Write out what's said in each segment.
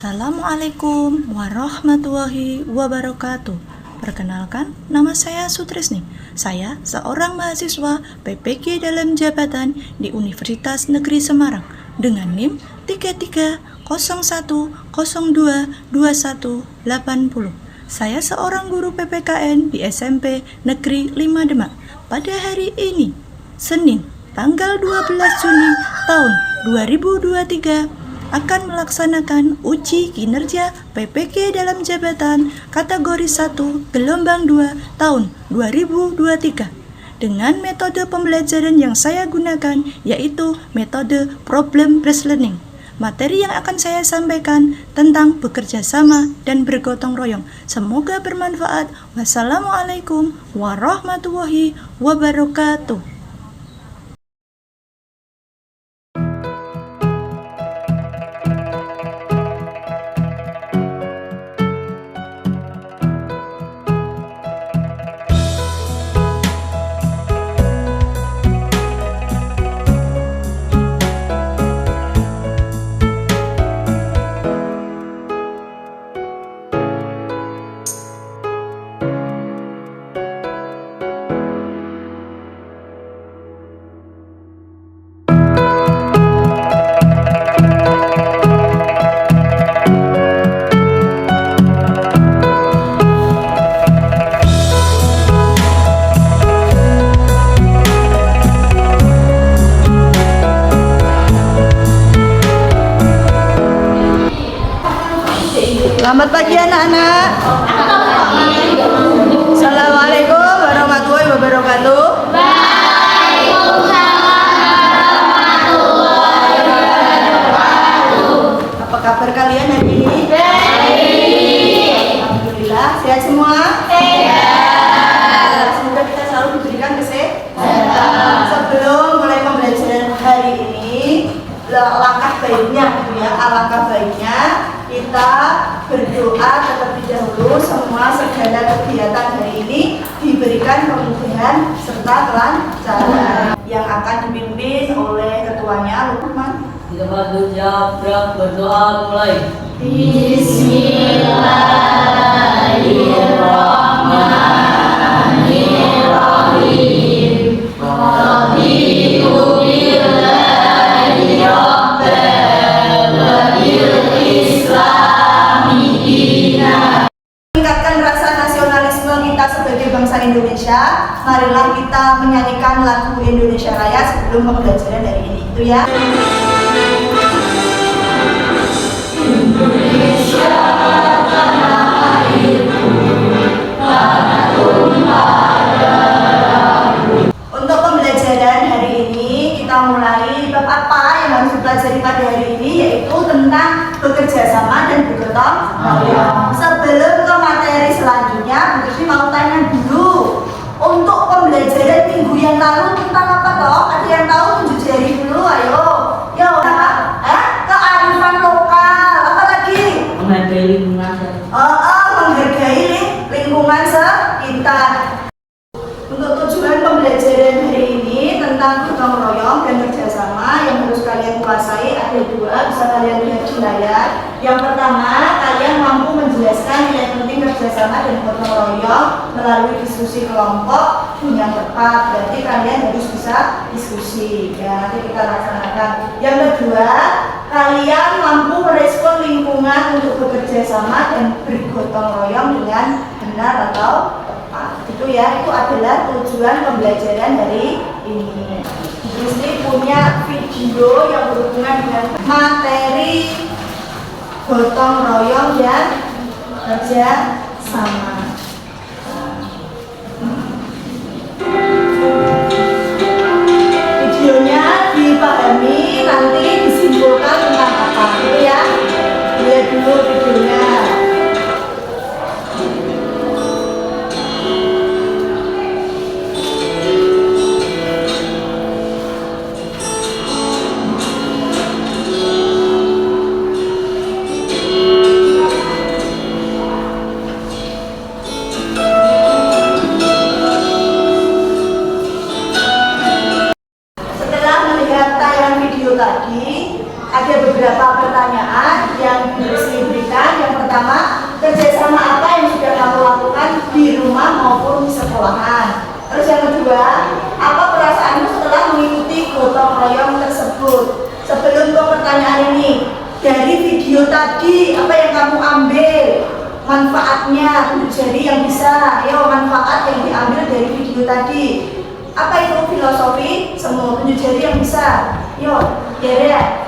Assalamualaikum warahmatullahi wabarakatuh. Perkenalkan, nama saya Sutrisni. Saya seorang mahasiswa PPG dalam jabatan di Universitas Negeri Semarang dengan NIM 3301022180. Saya seorang guru PPKN di SMP Negeri 5 Demak. Pada hari ini, Senin, tanggal 12 Juni tahun 2023, akan melaksanakan uji kinerja PPG dalam jabatan kategori 1 gelombang 2 tahun 2023 dengan metode pembelajaran yang saya gunakan yaitu metode problem based learning. Materi yang akan saya sampaikan tentang bekerja sama dan bergotong royong. Semoga bermanfaat. Wassalamualaikum warahmatullahi wabarakatuh. Selamat pagi anak-anak. Assalamualaikum warahmatullahi wabarakatuh. Apa kabar kalian hari ini? Baik. Alhamdulillah, sehat semua? Sehat. Semoga kita selalu diberikan kesehatan. Sebelum mulai pembelajaran hari ini, alangkah baiknya kita berdoa terlebih dahulu semua segala kegiatan hari ini diberikan kemudahan serta kelancaran yang akan dipimpin oleh ketuanya Lukman. Kita bantu berdoa mulai. Bismillahirrahmanirrahim. Raditu billahi rabban wa bil islami dinan. Meningkatkan rasa nasionalisme kita sebagai bangsa Indonesia, marilah kita menyanyikan lagu Indonesia Raya sebelum pembelajaran hari ini. Itu ya. Indonesia tanah airku, tanah tumpah darahku. Untuk pembelajaran hari ini kita mulai bab apa yang harus dipelajari pada hari ini, yaitu tentang bekerja sama dan bergotong royong. Sebelum ke materi selanjutnya, Bu Krisni mau tanya dulu, untuk pembelajaran minggu yang lalu tentang apa toh? Ada yang tahu? Tunjuk jari dulu, ayo. Yo, kearifan lokal. Apa lagi? Menghargai lingkungan. Menghargai lingkungan sekitar. Untuk tujuan pembelajaran hari ini tentang gotong royong dan kerjasama yang harus kalian kuasai ada dua, bisa kalian lihat di layar. Yang pertama, kalian mampu menjelaskan nilai penting kerjasama dan gotong royong melalui diskusi kelompok yang tepat. Berarti kalian harus bisa diskusi. Ya, nanti kita laksanakan. Yang kedua, kalian mampu merespon lingkungan untuk bekerja sama dan bergotong royong dengan benar atau itu ya, itu adalah tujuan pembelajaran hari ini. Ini punya video yang berhubungan dengan materi gotong royong dan kerja sama. Videonya dipahami, nanti disimpulkan tentang apa itu ya. Lihat dulu videonya. tadi ada beberapa pertanyaan yang Bu Krisni satunya unjuk jari yang bisa. Ayo, manfaat yang diambil dari video tadi. Apa itu filosofi semu? Unjuk jari yang bisa. Yuk, ya.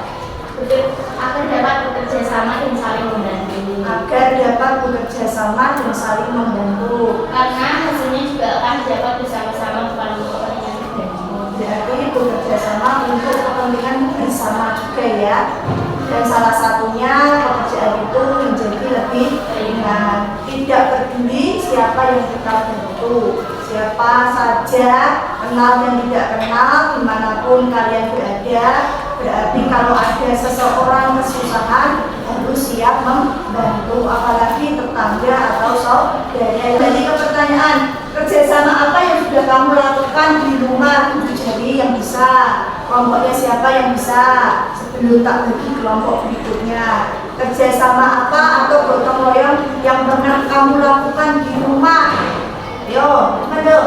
Agar dapat bekerja sama dan saling membantu. Agar dapat bekerja sama dan saling membantu. Karena hasilnya juga akan dapat bersama-sama bukan untuk kepentingan pribadi. Berarti bekerja sama untuk kepentingan bersama juga ya. Dan salah satunya pekerjaan itu menjadi lebih ringan. Tidak peduli siapa yang kita bantu, siapa saja, kenal dan tidak kenal, dimanapun kalian berada. Berarti kalau ada seseorang kesusahan harus siap membantu, apalagi tetangga atau saudara. Jadi ke pertanyaan, kerjasama apa yang sudah kamu lakukan di rumah? Unjuk jari yang bisa. Kelompoknya siapa yang bisa? Sebelum tak bagi kelompok berikutnya. Kerjasama apa atau gotong royong yang pernah kamu lakukan di rumah? Yo, ayo.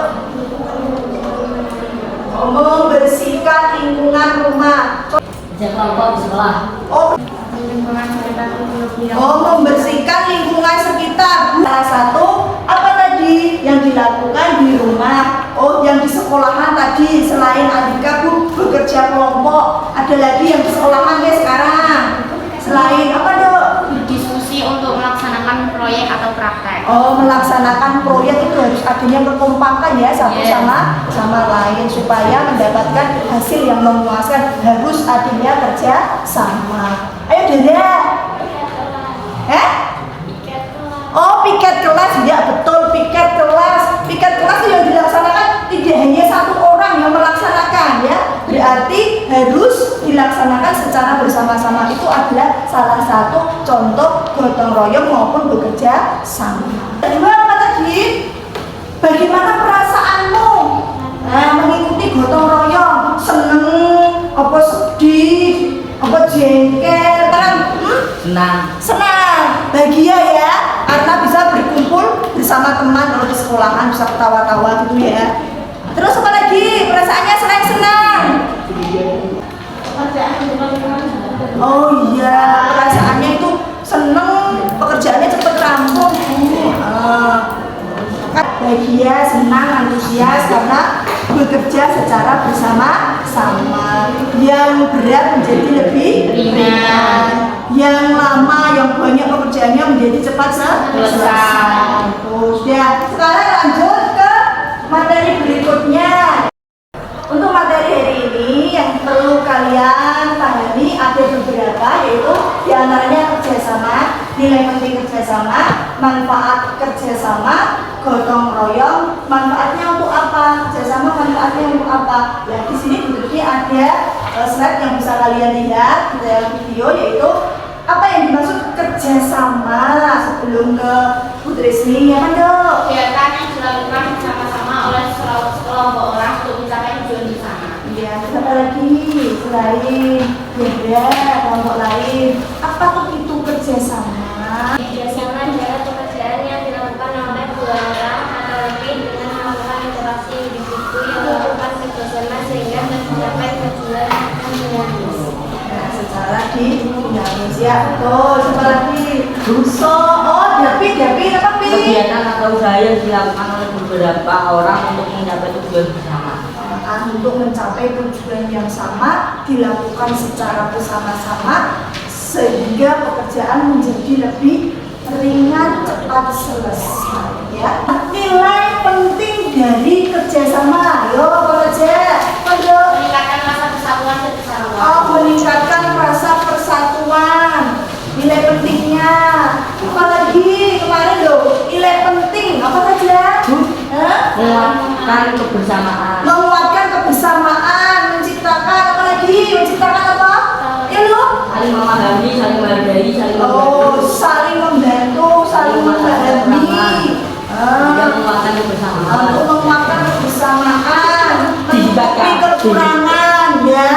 Membersihkan lingkungan rumah. Kerja kelompok di sekolah. Membersihkan lingkungan sekitar. Salah satu apa tadi yang dilakukan di rumah? Oh, yang di sekolahan tadi. Selain Andika Bu bekerja kelompok, ada lagi yang di sekolahan ya sekarang. Selain apa dok? Diskusi untuk melaksanakan proyek atau praktek. Oh, melaksanakan proyek itu harus adanya kekompakan ya satu sama lain supaya mendapatkan hasil yang memuaskan, harus adanya kerja sama. Ayo Dada. Oh, piket kelas ya betul, piket kelas. Piket kelas yang dilaksanakan tidak hanya satu orang yang melaksanakan ya. Berarti harus dilaksanakan secara bersama-sama. Itu adalah salah satu contoh gotong royong maupun bekerja sama. Kedua apa tadi? Bagaimana perasaanmu mengikuti gotong royong? Seneng, apa sedih, apa jengkel, kan? Senang, bahagia ya, karena bisa berkumpul bersama teman kalau di sekolahan bisa ketawa-tawa gitu ya. Terus apa lagi? Perasaannya selain senang? Oh iya, perasaannya itu seneng, pekerjaannya cepat rampung. Bahagia, senang, antusias karena bekerja secara bersama-sama. Yang berat menjadi lebih ringan. Yang lama, yang banyak pekerjaannya menjadi cepat selesai. Terus ya, sekarang lanjut ke materi berikutnya. Untuk materi hari ini yang perlu kalian pahami ada beberapa, yaitu diantaranya kerjasama, nilai penting kerjasama, manfaat kerjasama, gotong royong, manfaatnya untuk apa? Kerjasama manfaatnya untuk apa? Ya di sini bentuknya ada slide yang bisa kalian lihat di dalam video, yaitu apa yang dimaksud kerjasama. Sebelum ke Bu Trisni, ya kan dok? Kegiatan yang dilakukan bersama-sama oleh sekelompok orang untuk mencapai tujuan bersama. Iya, apa lagi selain beda kelompok lain? Apa tuh itu kerjasama? Kerjasama adalah pekerjaan yang dilakukan oleh dua orang atau lebih dengan melakukan interaksi individu yang melakukan kerjasama sehingga mencapai tujuan dinamis. Nah, secara dinamis ya, betul. Siapa lagi? Dapi apa pi? Kegiatan atau usaha yang dilakukan oleh beberapa orang untuk mencapai tujuan bersama. Untuk mencapai tujuan yang sama dilakukan secara bersama-sama sehingga pekerjaan menjadi lebih ringan, cepat selesai ya. Nilai penting dari kerjasama, yo kerja, Meningkatkan rasa persatuan dan kesatuan. oh, meningkatkan rasa persatuan. Nilai pentingnya, apalagi kemarin loh, nilai penting apa saja? Menguatkan kebersamaan. Menguatkan kebersamaan, menciptakan apa? Ya lo? Saling memahami, saling menghargai, saling Oh, saling membantu, saling memahami. Yang menguatkan kebersamaan. Untuk menguatkan kebersamaan, menutupi Dibatkan. kekurangan ya.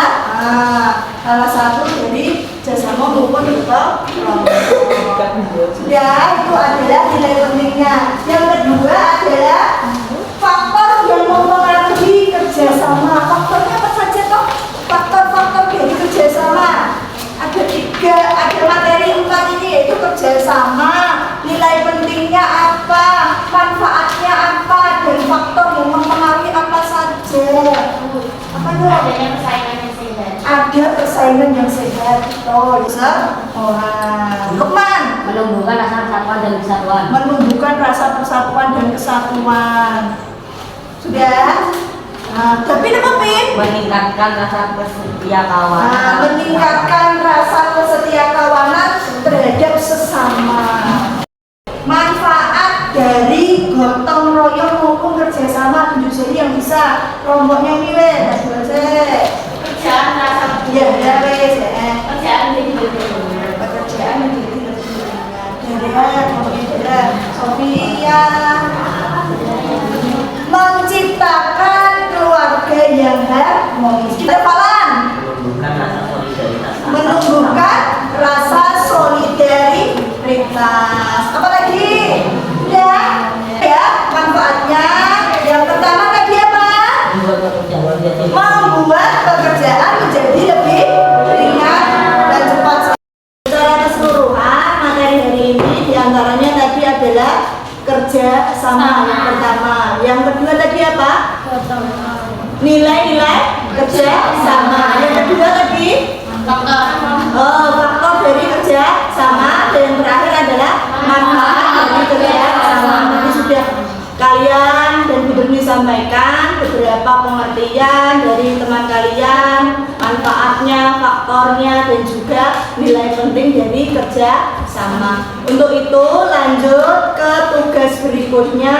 Salah satu dari kerjasama maupun gotong royong. Ya, itu adalah nilai pentingnya. Yang kedua adalah faktor yang mempengaruhi kerjasama. Faktornya apa saja toh? Faktor-faktor dari kerjasama ada 3, ada materi 4 ini, yaitu kerjasama, nilai pentingnya apa? adanya persaingan yang sehat. Ada persaingan yang sehat. Oh, Lukman. Menumbuhkan rasa persatuan dan kesatuan. Menumbuhkan rasa persatuan dan kesatuan. Sudah? Nah, tapi apa Pin? Meningkatkan rasa kesetia kawanan. Nah, meningkatkan rasa kesetia kawanan terhadap sesama. Manfaat dari gotong royong maupun kerjasama tunjuk jari yang bisa kelompoknya milih. Kerjaan rasa Ya, ya, wes, ya. kerjaan jadi lebih Pekerjaan menjadi lebih ringan. Kemudian Sofia menciptakan keluarga yang harmonis. Kita falan Menumbuhkan rasa solidaritas. menumbuhkan rasa solidaritas. Apa lagi? Ya, ya manfaatnya. Yang pertama tadi apa? Membuat pekerjaan menjadi Membuat pekerjaan menjadi lebih ringan dan cepat. Secara keseluruhan materi hari ini diantaranya tadi adalah kerja sama yang pertama. Yang kedua tadi apa? Nilai-nilai kerja sama. Yang kedua tadi faktor dari kerja sama. Dan yang terakhir adalah manfaat dari kerja sama. Tadi sudah kalian dan Bu Dermi sampaikan beberapa pengertian dari teman kalian, manfaatnya, faktornya, dan juga nilai penting dari kerja sama. Untuk itu lanjut ke tugas berikutnya.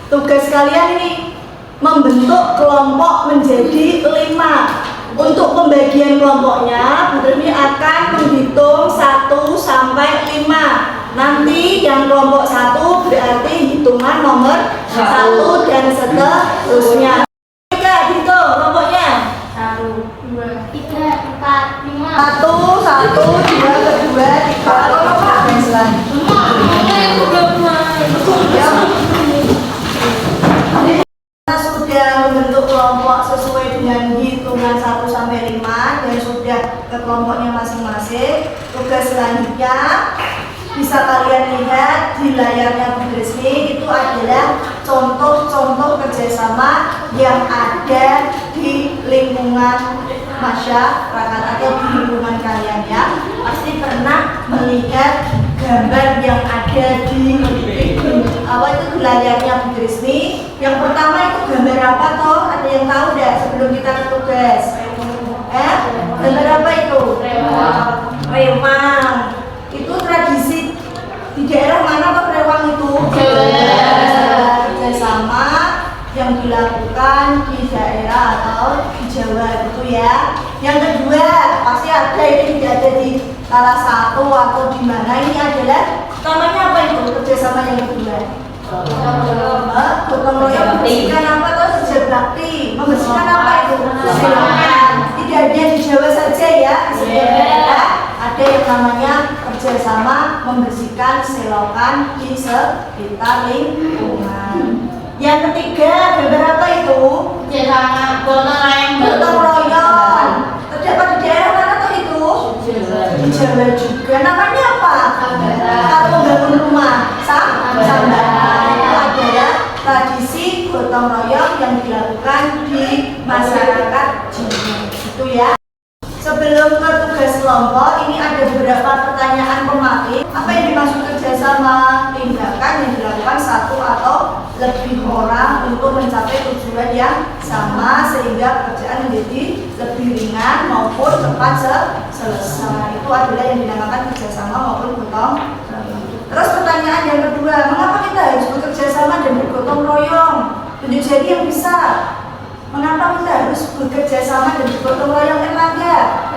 Tugas kalian ini membentuk kelompok menjadi 5. Untuk pembagian kelompoknya, Bu Dermi akan menghitung 1 sampai 5. Nanti yang kelompok 1 berarti hitungan nomor 1 dan seterusnya. Hitung kelompoknya. 1, 2, 3, 4, 5. 1, 2, kedua, 3. Dan selanjutnya. Kita sudah membentuk kelompok sesuai dengan hitungan 1 sampai 5 dan sudah ke kelompoknya masing-masing. Tugas selanjutnya bisa kalian lihat di layarnya Bu Dresmi, itu adalah contoh-contoh kerjasama yang ada di lingkungan masyarakat atau di lingkungan kalian ya. Pasti pernah melihat gambar yang ada di itu di layarnya Bu Dresmi. Yang pertama itu gambar apa toh? Ada yang tahu tidak sebelum kita ke tugas? Gambar apa itu? Rewang. Itu tradisi di daerah mana toh rewang itu? Kerjasama yang dilakukan di daerah atau di Jawa gitu ya. Yang kedua pasti ada, ini tidak ada di salah satu atau di mana. Ini adalah namanya apa itu kerjasama yang kedua? Gotong royong membersihkan apa toh? Kerja bakti. Membersihkan apa itu? Selokan. Tidak ada di Jawa saja ya. Di setiap daerah ada yang namanya kerjasama membersihkan selokan di sekitar lingkungan. Yang ketiga, gambar apa itu? Gotong royong. Terdapat di daerah mana tuh itu? Di Jawa juga. Namanya apa? Kalau membangun rumah, sambaran. Itu adalah tradisi gotong royong yang dilakukan di masyarakat Jawa. Itu ya. Sebelum ke tugas kelompok, ini ada beberapa pertanyaan pemakai. Apa yang dimaksud kerjasama? Tindakan yang dilakukan satu atau lebih orang untuk mencapai tujuan yang sama sehingga pekerjaan menjadi lebih ringan maupun cepat selesai. Itu adalah yang dinamakan kerjasama maupun gotong royong. Terus pertanyaan yang kedua, mengapa kita harus bekerja sama dan bergotong royong? Tunjuk jari yang bisa. Mengapa kita harus bekerja sama dan bergotong royong, Erlangga?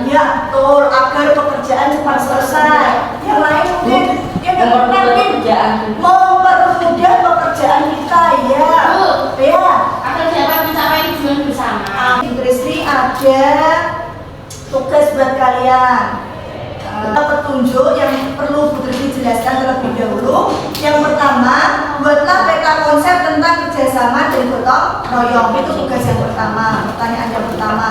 Ya, betul, agar pekerjaan cepat selesai. Yang lain mungkin mempermudah pekerjaan kita ya. Ya. Agar dapat mencapai tujuan bersama. Di Dresmi ada tugas buat kalian. Petunjuk yang perlu Bu Dresmi jelaskan terlebih dahulu. Yang pertama, buatlah peta konsep tentang kerjasama dan gotong royong. Itu tugas yang pertama, pertanyaan yang pertama.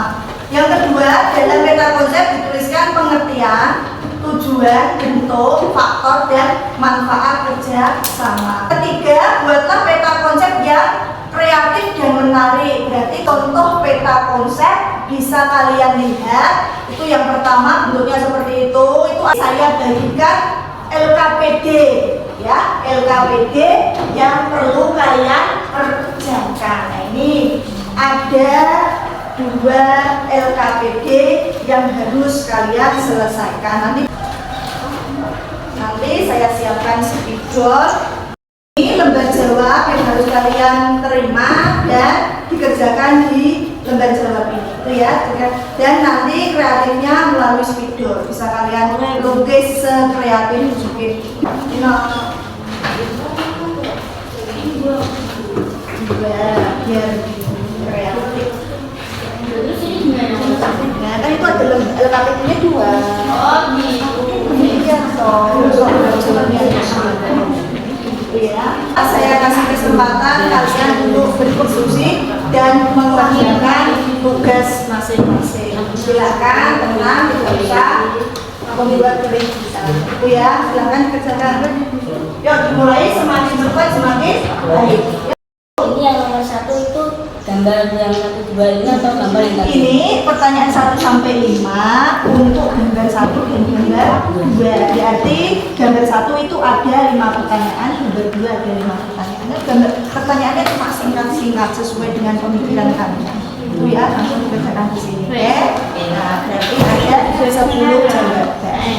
Yang kedua, dalam peta konsep dituliskan pengertian, tujuan, bentuk, faktor, dan manfaat kerja sama. Ketiga, buatlah peta konsep yang kreatif dan menarik. Berarti contoh peta konsep bisa kalian lihat. Itu yang pertama, bentuknya seperti itu saya bagikan LKPD ya, LKPD yang perlu kalian kerjakan. Nah, ini ada 2 LKPD yang harus kalian selesaikan. Nanti saya siapkan spidol. Ini lembar jawab yang harus kalian terima dan dikerjakan di lembar jawab ini, itu ya. Dan nanti kreatifnya melalui spidol, bisa kalian lukis sekreatif mungkin. Biar kreatif. Nah, kan itu ada LKPD-nya 2. Oh gitu. Iya, ya, saya kasih kesempatan kalian untuk berdiskusi dan mengerjakan tugas masing-masing. Silakan, tenang, tidak usah membuat tulisan. Itu ya, silakan kerjakan. Yuk, dimulai semakin cepat semakin baik. Ini yang nomor 1 itu gambar yang 1, 2 ini atau gambar yang tadi? Ini pertanyaan 1 sampai 5 untuk gambar 1 dan gambar 2. Berarti gambar 1 itu ada 5 pertanyaan, gambar 2 ada 5 pertanyaan. Gambar pertanyaannya cuma singkat-singkat sesuai dengan pemikiran kalian. Itu ya, langsung dikerjakan di sini. Oke? Nah, berarti ada 10 jawaban.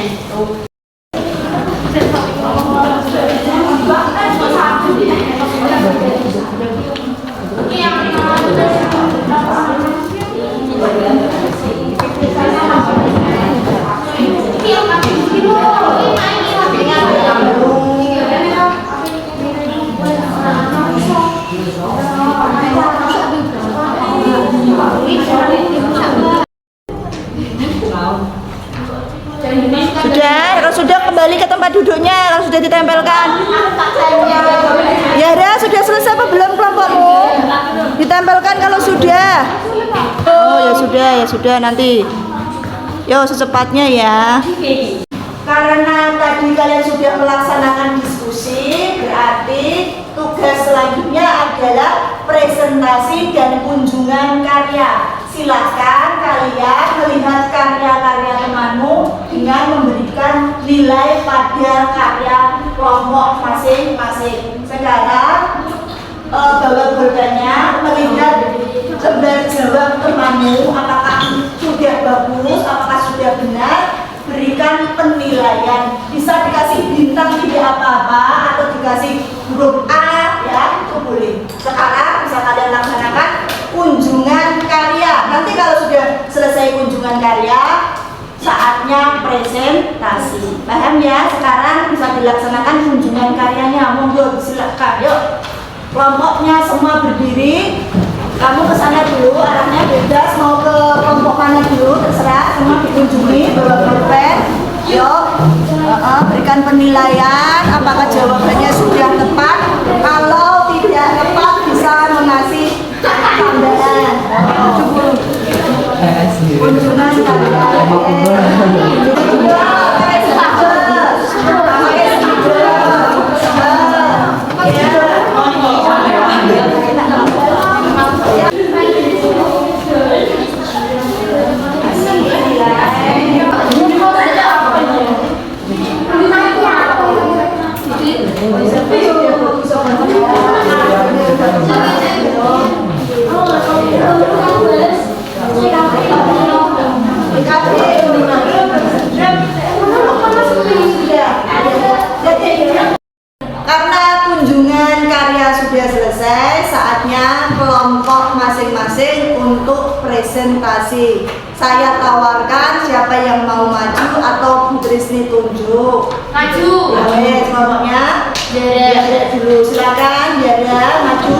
Sudah kembali ke tempat duduknya, kalau sudah ditempelkan. Ya udah, sudah selesai apa belum kelompokmu? Ditempelkan kalau sudah. Oh ya sudah nanti. Yo secepatnya ya. Karena tadi kalian sudah melaksanakan diskusi, berarti tugas selanjutnya adalah presentasi dan kunjungan karya. Silakan kalian melihat karya-karya temanmu dengan memberikan nilai pada karya kelompok masing-masing. Sekarang bawa bolanya melihat lembar jawab temanmu, apakah sudah bagus, apakah sudah benar. Berikan penilaian, bisa dikasih bintang tidak apa-apa atau dikasih huruf A ya, itu boleh. Sekarang bisa kalian laksanakan kunjungan karya. Nanti kalau sudah selesai kunjungan karya, saatnya presentasi. Paham ya? Sekarang bisa dilaksanakan kunjungan karyanya. Monggo silakan. Yuk, kelompoknya semua berdiri. Kamu ke sana dulu, arahnya bebas, mau ke kelompok mana dulu, terserah, semua dikunjungi, bawa pulpen. Yuk, berikan penilaian, apakah jawabannya sudah tepat. Kalau tidak tepat, bisa mengasih tambahan. Kunjungan karena kunjungan karya sudah selesai, saatnya kelompok masing-masing untuk presentasi. Saya tawarkan siapa yang mau maju atau Bu Trisni tunjuk. Maju. Ya, kelompoknya Jara dulu, silakan Jara maju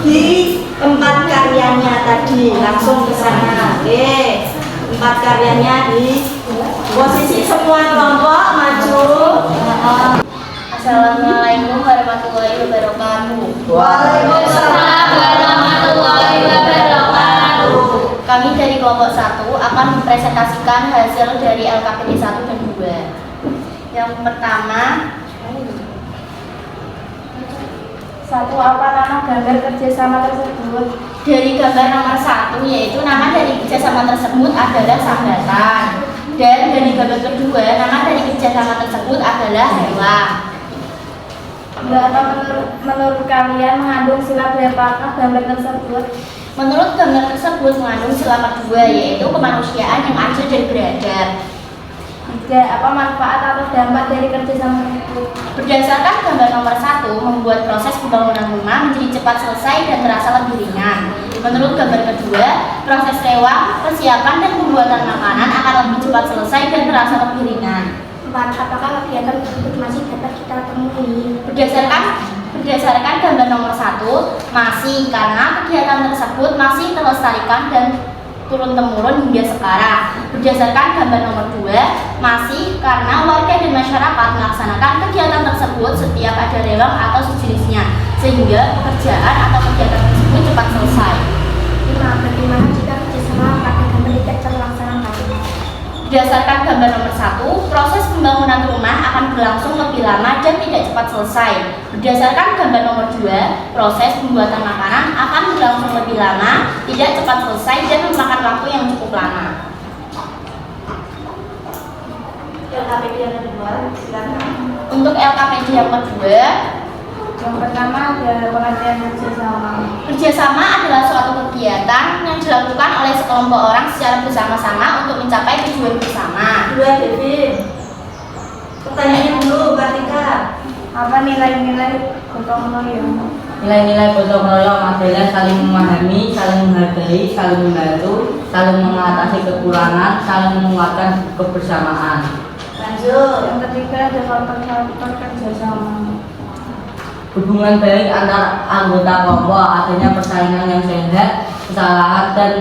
di tempat karyanya tadi, langsung ke sana. Oke, tempat karyanya di posisi semua kelompok maju. Assalamualaikum warahmatullahi wabarakatuh. Waalaikumsalam warahmatullahi wabarakatuh. Kami dari kelompok 1 akan mempresentasikan hasil dari LKPD 1 dan 2. Yang pertama, 1. Apa nama gambar kerjasama tersebut? Dari gambar nomor 1, yaitu nama dari kerjasama tersebut adalah sambatan. Dan dari gambar kedua, nama dari kerjasama tersebut adalah hewan. Berapa menurut kalian mengandung sila berapakah gambar tersebut? Menurut gambar tersebut mengandung sila kedua, yaitu kemanusiaan yang adil dan beradab. 3. Apa manfaat atau dampak dari kerjasama tersebut? Berdasarkan gambar nomor 1, membuat proses pembangunan rumah menjadi cepat selesai dan terasa lebih ringan. Menurut gambar kedua, proses rewang, persiapan dan pembuatan makanan akan lebih cepat selesai dan terasa lebih ringan. 4. Apakah kegiatan tersebut masih dapat kita temui? Berdasarkan gambar nomor 1, masih, karena kegiatan tersebut masih terlestarikan dan turun-temurun hingga sekarang. Berdasarkan gambar nomor 2, masih, karena warga dan masyarakat melaksanakan kegiatan tersebut setiap ada rewang atau sejenisnya, sehingga pekerjaan atau kegiatan tersebut cepat selesai. 5. Bagaimana jika kerjasama pada gambar tidak terlaksana? Berdasarkan gambar nomor 1, proses pembangunan rumah akan berlangsung lebih lama dan tidak cepat selesai. Berdasarkan gambar nomor 2, proses pembuatan makanan akan berlangsung lebih lama, tidak cepat selesai dan memakan waktu yang cukup lama. LKPD yang kedua, silakan. Untuk LKPD yang kedua, Yang pertama ada pengertian kerjasama. kerjasama adalah suatu kegiatan yang dilakukan oleh sekelompok orang secara bersama-sama untuk mencapai tujuan bersama. Kedua, Devin. Pertanyaannya dulu, Kartika. Apa nilai-nilai gotong royong? Nilai-nilai gotong royong adalah saling memahami, saling menghargai, saling membantu, saling mengatasi kekurangan, saling menguatkan kebersamaan. Lanjut. Yang ketiga ada faktor-faktor kerjasama. Hubungan baik antar anggota kelompok, adanya persaingan yang sehat, kesalahan dan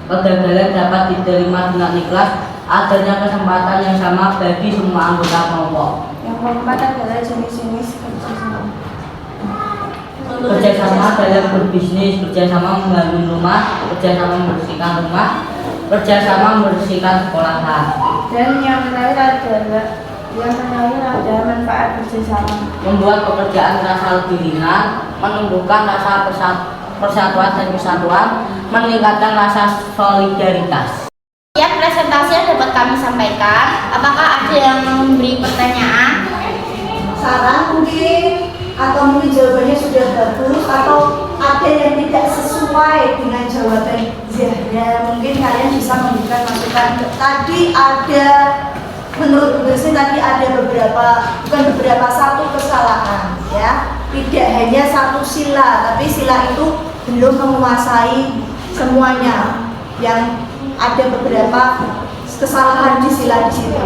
kegagalan dapat diterima dengan ikhlas, adanya kesempatan yang sama bagi semua anggota kelompok. Yang keempat adalah jenis-jenis kerjasama. Kerjasama dalam berbisnis, kerjasama membangun rumah, kerjasama membersihkan rumah, kerjasama membersihkan sekolahan. Dan yang terakhir ada manfaat kerjasama. Membuat pekerjaan terasa lebih ringan, menumbuhkan rasa persatuan dan kesatuan, meningkatkan rasa solidaritas. Setiap presentasi yang dapat kami sampaikan, apakah ada yang memberi pertanyaan? Saran mungkin, atau mungkin jawabannya sudah bagus, atau ada yang tidak sesuai dengan jawaban Zahra. Mungkin kalian bisa memberikan masukan. Tadi ada, menurut Bu Desi tadi ada satu kesalahan, ya. Tidak hanya satu sila, tapi sila itu belum menguasai semuanya. Yang ada beberapa kesalahan di sila di situ,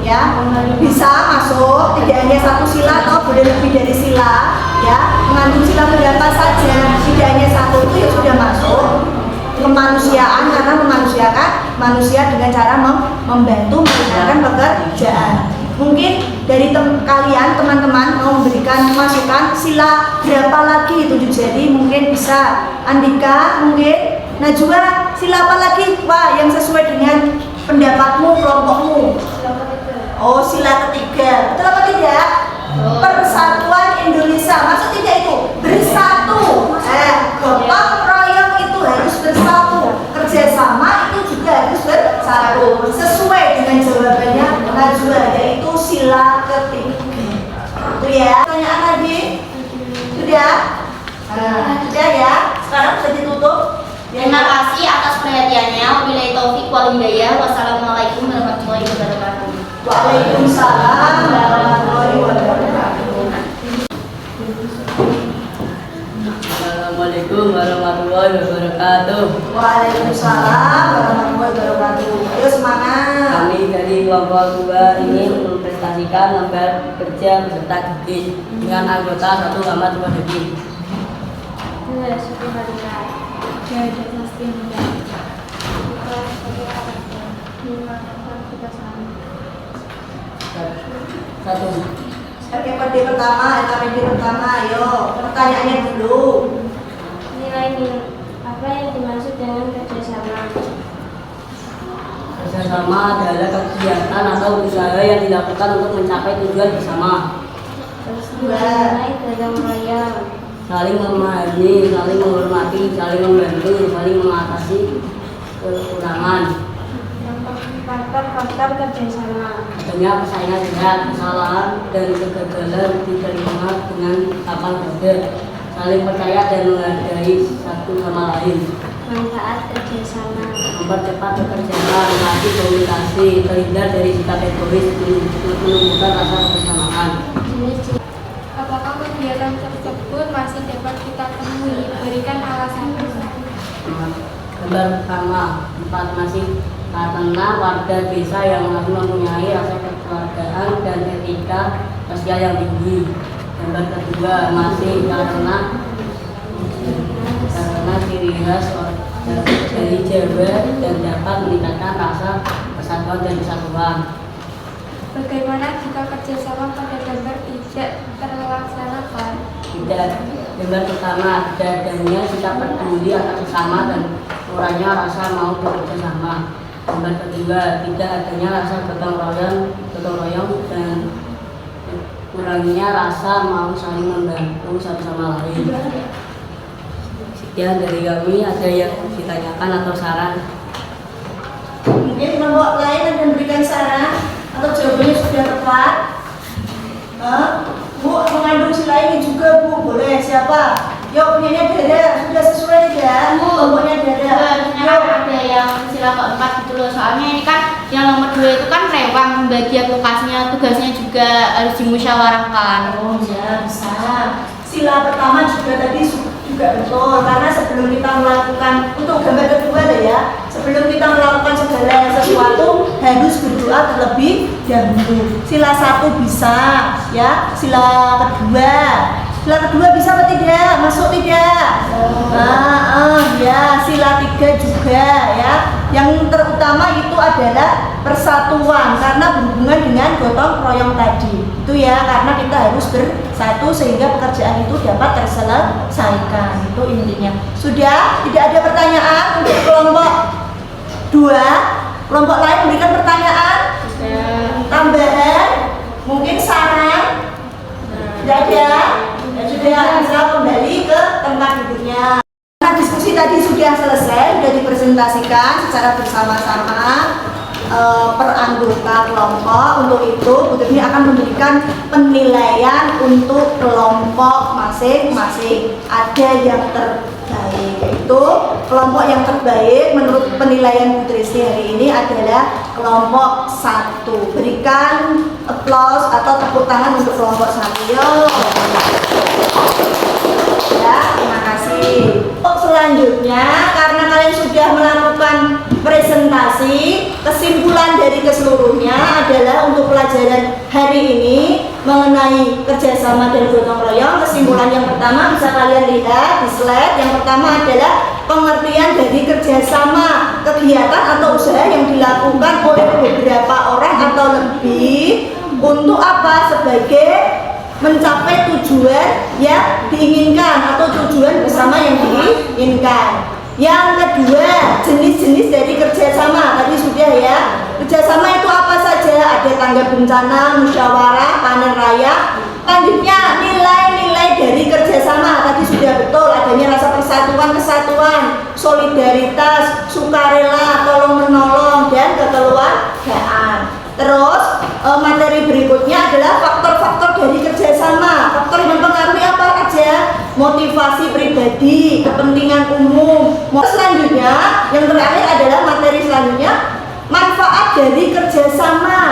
ya. Bisa masuk, tidak hanya satu sila atau boleh lebih dari sila, ya. Mengandung sila berapa saja, tidak hanya satu, itu ya sudah masuk. Kemanusiaan, karena memanusiakan manusia dengan cara membantu mengerjakan pekerjaan. Mungkin dari kalian teman-teman mau memberikan masukan sila berapa lagi itu jadi, mungkin bisa Andika, mungkin Najwa, sila apa lagi? Wah, yang sesuai dengan pendapatmu, kelompokmu. Oh, sila ketiga. Betul apa tidak? Persatuan Indonesia. Maksud tidak itu bersatu. Gotong royong itu harus bersatu. Kerjasama itu juga harus bersatu. Sesuai dengan jawabannya Najwa, yaitu sila ketiga. Itu ya. Pertanyaan lagi? Sudah? Sudah ya. Sekarang sudah ditutup. Terima kasih atas perhatiannya. Wabillahi taufik wal hidayah. Wassalamualaikum warahmatullahi wabarakatuh. Waalaikumsalam warahmatullahi wabarakatuh. Assalamualaikum warahmatullahi wabarakatuh. Waalaikumsalam warahmatullahi wabarakatuh. Ayo semangat. Kami dari kelompok 2 ingin mempresentasikan lembar kerja beserta dikit dengan anggota 1 Ahmad Wadidi. Satu. LKPD pertama, ayo pertanyaannya dulu. Nilai-nilai apa yang dimaksud dengan kerjasama? Kerjasama adalah kegiatan atau usaha yang dilakukan untuk mencapai tujuan bersama. Nilai gotong royong. saling memahami, saling menghormati, saling membantu, saling mengatasi kekurangan. Faktor kerjasama. Adanya persaingan sehat, kesalahan dan kegagalan diterima dengan lapang dada, saling percaya dan menghargai satu sama lain. Manfaat kerjasama. Mempercepat pekerjaan, melatih komunikasi, terhindar dari sikap egois, menumbuhkan rasa kebersamaan. Jenis. Apakah kegiatan tersebut masih dapat kita temui? Berikan alasannya. Gambar pertama, 4 masih karena warga desa yang masih mempunyai rasa kekeluargaan dan etika sosial yang tinggi. Gambar kedua, masih karena ciri khas dari Jawa dan dapat meningkatkan rasa persatuan dan kesatuan. Bagaimana jika kerjasama pada gambar tidak terlaksanakan? Tidak. Gambar pertama, ada adanya sikap peduli atas sesama dan kurangnya rasa mau bekerja sama. Gambar kedua, tidak adanya rasa gotong royong dan kurangnya rasa mau saling membantu satu sama lain. Sekian dari kami, ada yang ditanyakan atau saran? Mungkin kelompok lain ada yang memberikan saran atau jawabannya sudah tepat. Bu, mengandung sila ini juga Bu, boleh siapa? Yuk, punyanya Dada, sudah sesuai ya? Kelompoknya Dada. Sebenarnya kan ada yang sila keempat gitu loh, soalnya ini kan yang nomor 2 itu kan rewang, bagian tugasnya juga harus dimusyawarahkan. Oh ya, bisa. Sila pertama juga tadi juga betul, karena sebelum kita melakukan, untuk gambar kedua deh ya, sebelum kita melakukan segala sesuatu harus berdoa terlebih dahulu. Sila 1 bisa ya, sila kedua bisa apa tidak? Masuk tidak? Ya, sila 3 juga ya. Yang terutama itu adalah persatuan karena berhubungan dengan gotong royong tadi. Itu ya, karena kita harus bersatu sehingga pekerjaan itu dapat terselesaikan. Itu intinya. Sudah? Tidak ada pertanyaan untuk kelompok 2? Kelompok lain memberikan pertanyaan? Tambahan? Mungkin saran? Tidak ada? Ya sudah, bisa kembali ke tempat duduknya. Nah, diskusi tadi sudah selesai, sudah dipresentasikan secara bersama-sama per anggota kelompok. Untuk itu, Bu Trini akan memberikan penilaian untuk kelompok masing-masing. Ada yang terbaik, yaitu kelompok yang terbaik menurut penilaian Bu Trisni hari ini adalah kelompok 1. Berikan applause atau tepuk tangan untuk kelompok 1. Ya, terima kasih. Selanjutnya, karena kalian sudah melakukan presentasi, kesimpulan dari keseluruhnya adalah untuk pelajaran hari ini mengenai kerjasama dan gotong royong. Kesimpulan yang pertama bisa kalian lihat di slide. Yang pertama adalah pengertian dari kerjasama, kegiatan atau usaha yang dilakukan oleh beberapa orang atau lebih untuk apa? Sebagai mencapai tujuan yang diinginkan atau tujuan bersama yang diinginkan. Yang kedua, jenis-jenis dari kerjasama tadi sudah ya. Kerjasama itu apa saja? Ada tanggap bencana, musyawarah, panen raya. Selanjutnya, nilai-nilai dari kerjasama tadi sudah betul. Adanya rasa persatuan, kesatuan, solidaritas, sukarela, tolong menolong, dan kekeluargaan. Terus materi berikutnya adalah faktor-faktor dari kerjasama. Faktor yang mempengaruhi apa aja? Motivasi pribadi, kepentingan umum. Selanjutnya, yang terakhir adalah materi selanjutnya, manfaat dari kerjasama.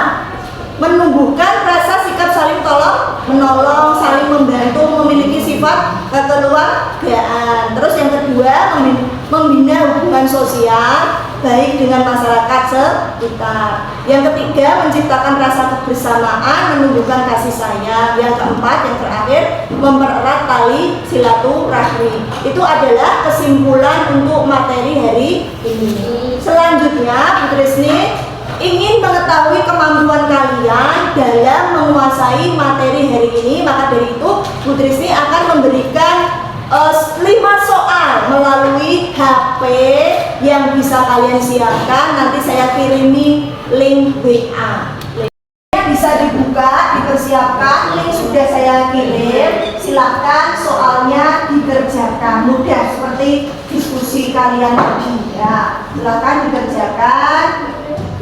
Menumbuhkan rasa sikap saling tolong menolong, saling membantu, memiliki sifat kekeluargaan. Terus yang kedua, membina hubungan sosial baik dengan masyarakat sekitar. Yang ketiga, menciptakan rasa kebersamaan, menumbuhkan kasih sayang. Yang keempat, yang terakhir, mempererat tali silaturahmi. Itu adalah kesimpulan untuk materi hari ini. Selanjutnya, Bu Trisni ingin mengetahui kemampuan kalian dalam menguasai materi hari ini. Maka dari itu, Bu Trisni akan memberikan 5 soal melalui HP yang bisa kalian siapkan. Nanti saya kirimi link WA. Linknya bisa dibuka, dipersiapkan. Link sudah saya kirim. Silakan soalnya dikerjakan, mudah seperti diskusi kalian tadi ya. Silakan dikerjakan,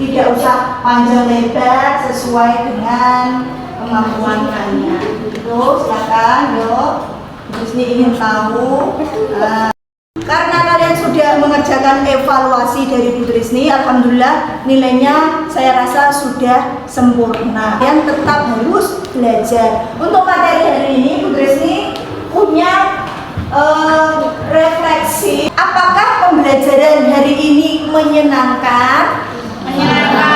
tidak usah panjang lebar, sesuai dengan kemampuan kalian. Itu silakan, yuk. Terus ini ingin tahu. Karena kalian sudah mengerjakan evaluasi dari Bu Trisni, alhamdulillah nilainya saya rasa sudah sempurna. Kalian tetap harus belajar. Untuk materi hari ini Bu Trisni punya refleksi. Apakah pembelajaran hari ini menyenangkan? Menyenangkan.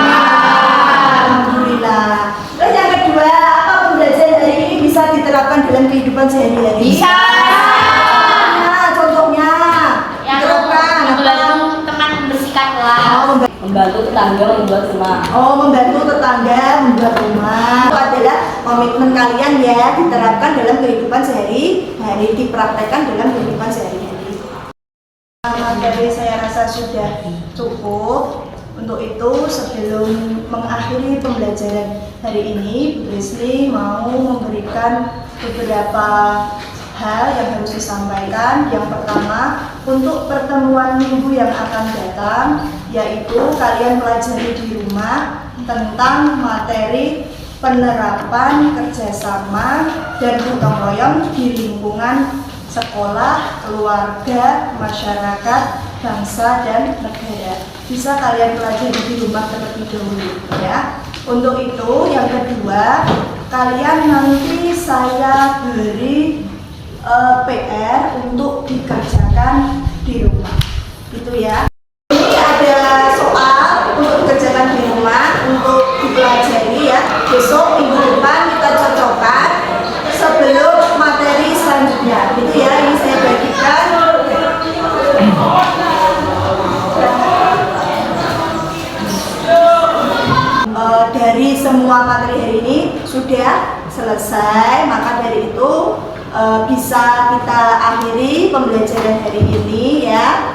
Alhamdulillah. Terus yang kedua, apa pembelajaran hari ini bisa diterapkan dalam kehidupan sehari-hari? Bisa. Membantu teman membersihkan kelas. Membantu tetangga membuat rumah. Membantu tetangga membuat rumah. Itu adalah komitmen kalian ya, diterapkan dalam kehidupan sehari-hari, dipraktekkan dalam kehidupan sehari-hari. Materi saya rasa sudah cukup. Untuk itu sebelum mengakhiri pembelajaran hari ini, Bu Trisni mau memberikan beberapa hal yang harus disampaikan. Yang pertama, untuk pertemuan minggu yang akan datang, yaitu kalian pelajari di rumah tentang materi penerapan kerjasama dan gotong royong di lingkungan sekolah, keluarga, masyarakat, bangsa, dan negara. Bisa kalian pelajari di rumah terlebih dahulu ya. Untuk itu yang kedua, kalian nanti saya beri PR untuk dikerjakan di rumah, gitu ya. Ini ada soal untuk dikerjakan di rumah, untuk dipelajari ya. Besok minggu depan kita cocokkan sebelum materi selanjutnya, gitu ya. Ini saya bagikan. Dari semua materi hari ini sudah selesai, maka dari itu bisa kita akhiri pembelajaran hari ini ya.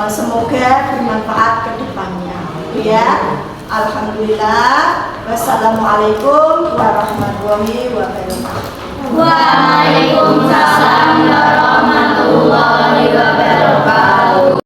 Semoga bermanfaat ke depannya ya. Alhamdulillah. Wassalamualaikum warahmatullahi wabarakatuh. Waalaikumsalam warahmatullahi wabarakatuh.